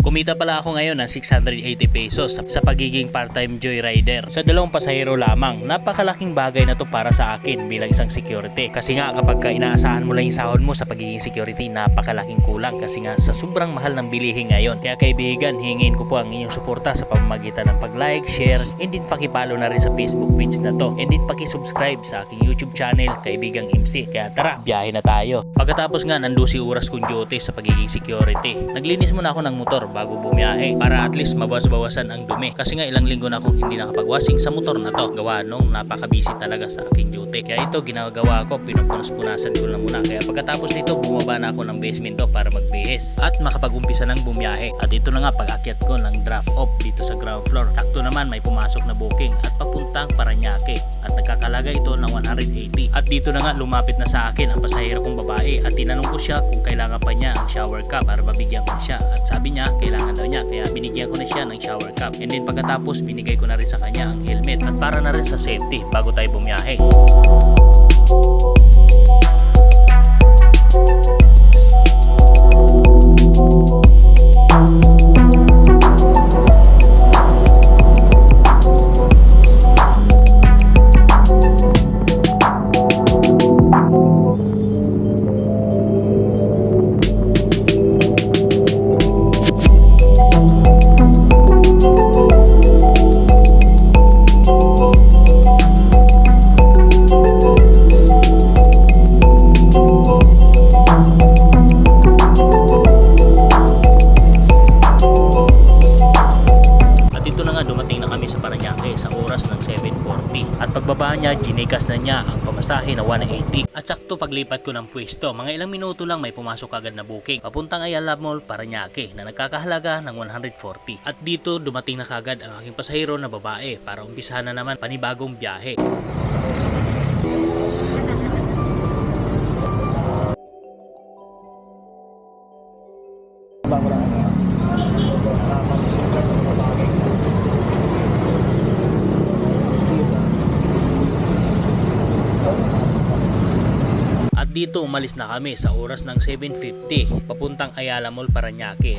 Kumita pala ako ngayon ng 680 pesos sa pagiging part-time joyrider sa dalawang pasahero lamang. Napakalaking bagay na to para sa akin bilang isang security. Kasi nga kapag inaasahan mo lang yung sahod mo sa pagiging security, napakalaking kulang kasi nga sa sobrang mahal ng bilihin ngayon. Kaya kaibigan, hingin ko po ang inyong suporta sa pamamagitan ng pag-like, share, and din pakipalo na rin sa Facebook page na to. And din pakisubscribe sa aking YouTube channel, Kaibigang MC. Kaya tara, biyahe na tayo. Pagkatapos nga ng 12 oras kong duty sa pagiging security, naglinis muna ako ng motor bago bumiyahe para at least mabawas-bawasan ang dumi. Kasi nga ilang linggo na akong hindi nakapag-washing sa motor na to. Gawa nung napaka-busy talaga sa aking duty. Kaya ito ginagawa ko, pinupunas-punasan ko na muna. Kaya pagkatapos nito, bumaba na ako ng basement to para magbihis at makapag-umpisa ng bumiyahe. At ito na nga pag-akyat ko ng drop off dito sa ground floor. Sakto naman may pumasok na booking at papuntang Parañaque at nagkakalaga ito ng 180. At dito na nga lumapit na sa akin ang pasahero kong babae at tinanong ko siya kung kailangan pa niya ang shower cap para mabigyan ko siya. At sabi niya kailangan daw niya, kaya binigyan ko na siya ng shower cap. And then pagkatapos binigay ko na rin sa kanya ang helmet at para na rin sa safety bago tayo bumiyahe. Dumating na kami sa Parañaque sa oras ng 7:40 at pagbaba niya, ginikas na niya ang pamasahe na 180 at sakto paglipat ko ng pwesto, mga ilang minuto lang may pumasok agad na booking papuntang Ayala Mall, Parañaque na nagkakahalaga ng 140 at dito dumating na kagad ang aking pasahero na babae para umpisahan na naman panibagong biyahe. At dito umalis na kami sa oras ng 7:50 papuntang Ayala Mall, Parañaque.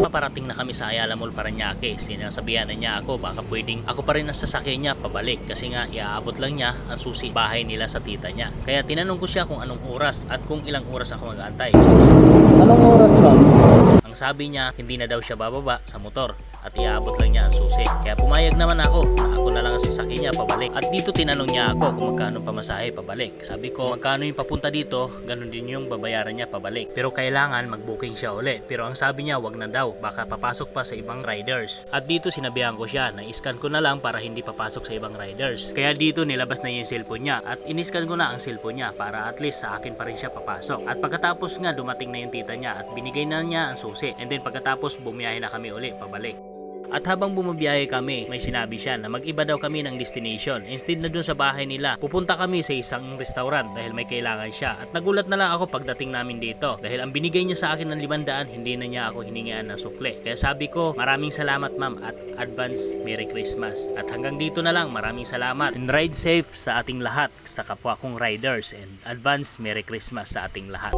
Paparating na kami sa Ayala Mall, Parañaque. Sinasabihan na niya ako baka pwedeng ako pa rin ang sasakyan niya pabalik kasi nga iaabot lang niya ang susi bahay nila sa tita niya. Kaya tinanong ko siya kung anong oras at kung ilang oras ako mag-aantay. Anong oras ba? Ang sabi niya hindi na daw siya bababa sa motor at iaabot lang niya ang susi. Kaya pumayag naman ako na ako na lang ang sasakyan niya pabalik. At dito tinanong niya ako kung magkano pamasahe pabalik. Sabi ko magkano yung papunta dito, ganun din yung babayaran niya pabalik. Pero kailangan mag-booking siya uli. Pero ang sabi niya wag na daw, baka papasok pa sa ibang riders. At dito sinabihan ko siya na iscan ko na lang para hindi papasok sa ibang riders. Kaya dito nilabas na yung cellphone niya at iniscan ko na ang cellphone niya para at least sa akin pa rin siya papasok. At pagkatapos nga dumating na yung tita niya at binigay na niya ang susi. And then pagkatapos bumiyahe na kami uli pabalik. At habang bumabiyahe kami, may sinabi siya na mag-iba daw kami ng destination. Instead na dun sa bahay nila, pupunta kami sa isang restaurant dahil may kailangan siya. At nagulat na lang ako pagdating namin dito dahil ang binigay niya sa akin ng 500, hindi na niya ako hiningian ng sukle. Kaya sabi ko, maraming salamat ma'am at advance Merry Christmas. At hanggang dito na lang, maraming salamat. And ride safe sa ating lahat, sa kapwa kong riders, and advance Merry Christmas sa ating lahat.